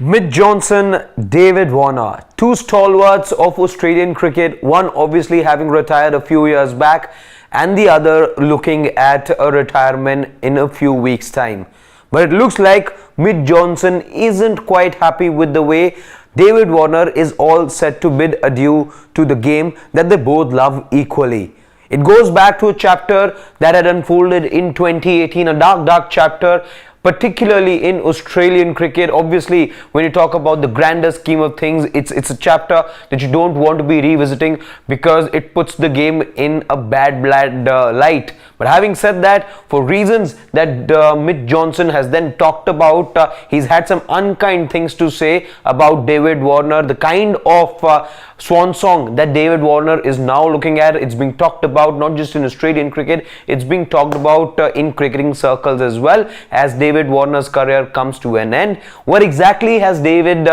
Mitch Johnson, David Warner, two stalwarts of Australian cricket, one obviously having retired a few years back and the other looking at a retirement in a few weeks' time. But it looks like Mitch Johnson isn't quite happy with the way David Warner is all set to bid adieu to the game that they both love equally. It goes back to a chapter that had unfolded in 2018, a dark chapter, particularly in Australian cricket. Obviously, when you talk about the grander scheme of things, it's a chapter that you don't want to be revisiting because it puts the game in a bad light. But having said that, for reasons that Mitch Johnson has then talked about, he's had some unkind things to say about David Warner, the kind of swan song that David Warner is now looking at. It's being talked about not just in Australian cricket, it's being talked about in cricketing circles as well as David Warner's career comes to an end. What exactly has David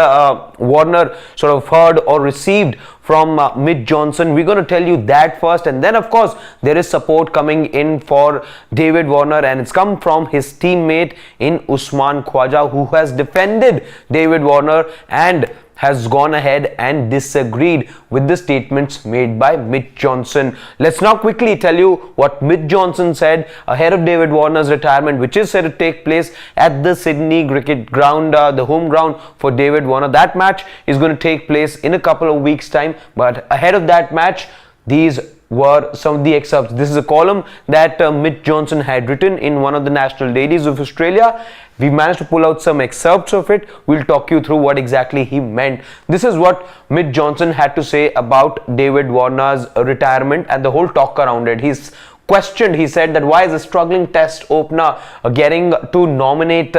Warner sort of heard or received from Mitch Johnson? We're going to tell you that first, and then of course there is support coming in for David Warner, and it's come from his teammate in Usman Khawaja, who has defended David Warner and has gone ahead and disagreed with the statements made by Mitch Johnson. Let's now quickly tell you what Mitch Johnson said ahead of David Warner's retirement, which is set to take place at the Sydney Cricket Ground, the home ground for David Warner. That match is going to take place in a couple of weeks' time, but ahead of that match, these were some of the excerpts. This is a column that Mitch Johnson had written in one of the national dailies of Australia. We managed to pull out some excerpts of it. We'll talk you through what exactly he meant. This is what Mitch Johnson had to say about David Warner's retirement and the whole talk around it. He's questioned, he said, that why is a struggling test opener getting to nominate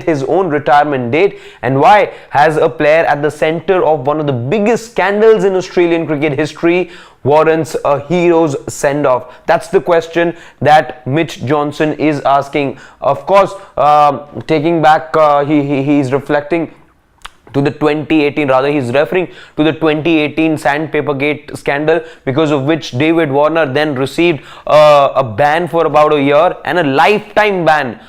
his own retirement date, and why has a player at the center of one of the biggest scandals in Australian cricket history warrants a hero's send-off? That's the question that Mitch Johnson is asking. Of course, taking back, he's reflecting to the 2018, rather he's referring to the 2018 Sandpaper Gate scandal, because of which David Warner then received a ban for about a year and a lifetime ban.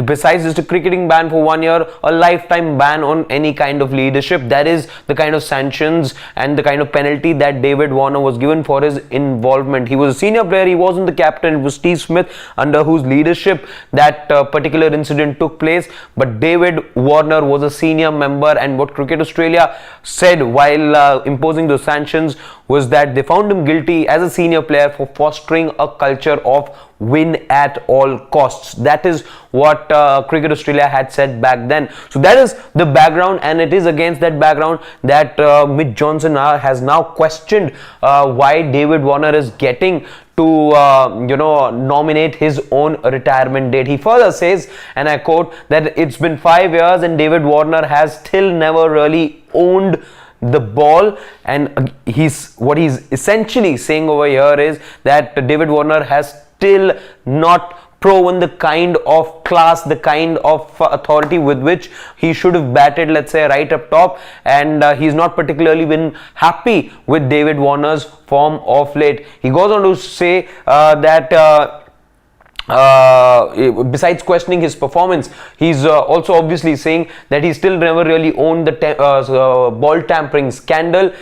Besides just a cricketing ban for 1 year, a lifetime ban on any kind of leadership. That is the kind of sanctions and the kind of penalty that David Warner was given for his involvement. He was a senior player, he wasn't the captain. It was Steve Smith under whose leadership that particular incident took place, but David Warner was a senior member, and what Cricket Australia said while imposing those sanctions was that they found him guilty as a senior player for fostering a culture of win at all costs. That is what Cricket Australia had said back then. So that is the background, and it is against that background that Mitch Johnson has now questioned why David Warner is getting to nominate his own retirement date. He further says, and I quote, that it's been 5 years and David Warner has still never really owned the ball, and what he's essentially saying over here is that David Warner has still not proven the kind of class, the kind of authority with which he should have batted, let's say, right up top, and he's not particularly been happy with David Warner's form of late. He goes on to say that besides questioning his performance, he's also obviously saying that he still never really owned the ball tampering scandal.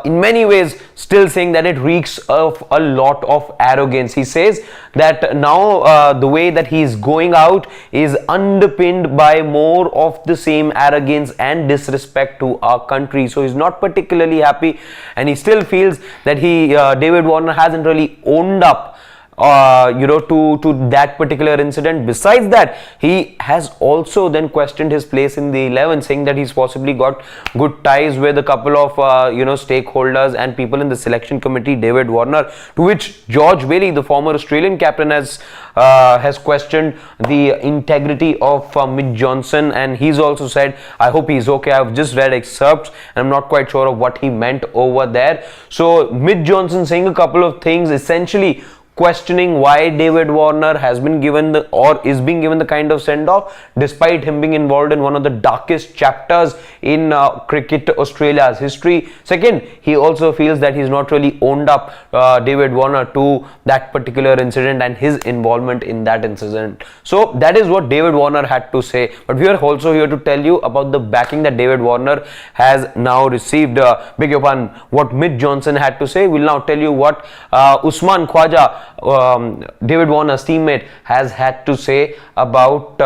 In many ways, still saying that it reeks of a lot of arrogance. He says that now the way that he's going out is underpinned by more of the same arrogance and disrespect to our country. So he's not particularly happy, and he still feels that David Warner hasn't really owned up to that particular incident. Besides that, he has also then questioned his place in the 11, saying that he's possibly got good ties with a couple of stakeholders and people in the selection committee, David Warner, to which George Bailey, the former Australian captain, has questioned the integrity of Mitch Johnson, and he's also said, I hope he's okay. I've just read excerpts and I'm not quite sure of what he meant over there. So Mitch Johnson saying a couple of things, essentially questioning why David Warner has been given the or is being given the kind of send off, despite him being involved in one of the darkest chapters in cricket Australia's history. Second, he also feels that he's not really owned up David Warner to that particular incident and his involvement in that incident. So that is what David Warner had to say. But we are also here to tell you about the backing that David Warner has now received. Beg your pardon, what Mitch Johnson had to say. We'll now tell you what Usman Khawaja, David Warner's teammate, has had to say about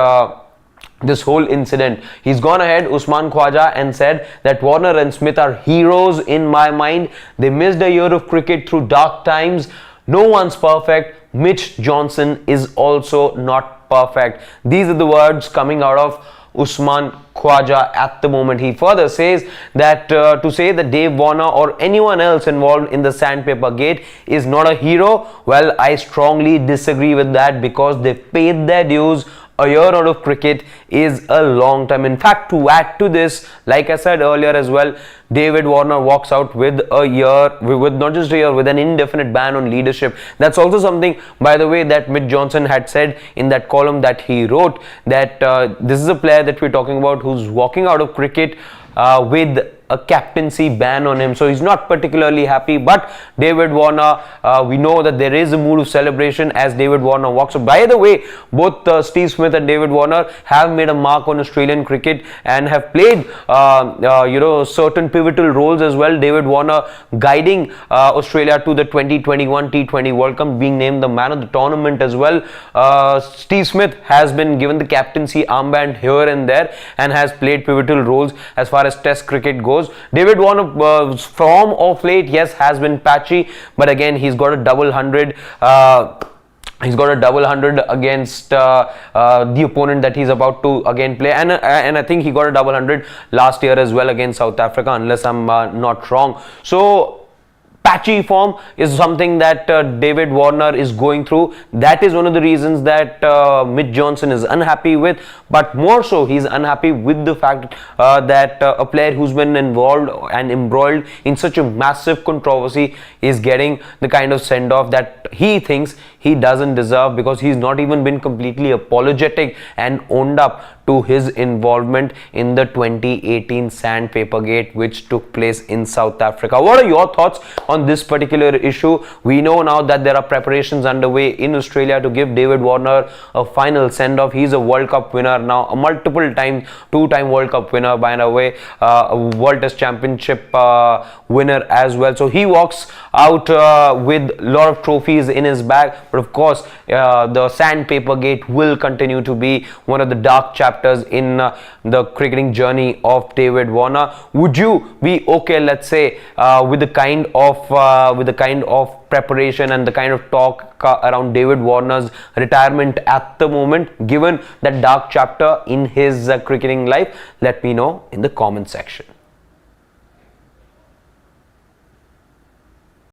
this whole incident. He's gone ahead, Usman Khawaja, and said that Warner and Smith are heroes in my mind. They missed a year of cricket through dark times. No one's perfect. Mitch Johnson is also not perfect. These are the words coming out of Usman Khawaja at the moment. He further says that to say that Dave Warner or anyone else involved in the sandpaper gate is not a hero, well, I strongly disagree with that, because they paid their dues. A year out of cricket is a long time. In fact, to add to this, like I said earlier as well, David Warner walks out with a year, with not just a year, with an indefinite ban on leadership. That's also something, by the way, that Mitch Johnson had said in that column that he wrote, that this is a player that we're talking about who's walking out of cricket with a captaincy ban on him. So he's not particularly happy. But David Warner, we know that there is a mood of celebration as David Warner walks up. By the way, both Steve Smith and David Warner have made a mark on Australian cricket and have played certain pivotal roles as well. David Warner guiding Australia to the 2021 T20 World Cup, being named the man of the tournament as well. Steve Smith has been given the captaincy armband here and there and has played pivotal roles as far as Test cricket goes. David Warner's form of late, yes, has been patchy, but again, he's got a double hundred. He's got a double hundred against the opponent that he's about to again play, and I think he got a double hundred last year as well against South Africa, unless I'm not wrong. So patchy form is something that David Warner is going through. That is one of the reasons that Mitch Johnson is unhappy with, but more so he's unhappy with the fact that a player who's been involved and embroiled in such a massive controversy is getting the kind of send-off that he thinks he doesn't deserve, because he's not even been completely apologetic and owned up to his involvement in the 2018 sandpaper gate which took place in South Africa. What are your thoughts on this particular issue? We know now that there are preparations underway in Australia to give David Warner a final send-off. He's a World Cup winner now, a two-time World Cup winner, by the way, a World Test Championship winner as well. So he walks out with a lot of trophies in his bag, but of course the sandpaper gate will continue to be one of the dark chapters in the cricketing journey of David Warner. Would you be okay, let's say, with the kind of preparation and the kind of talk around David Warner's retirement at the moment, given that dark chapter in his cricketing life? Let me know in the comment section.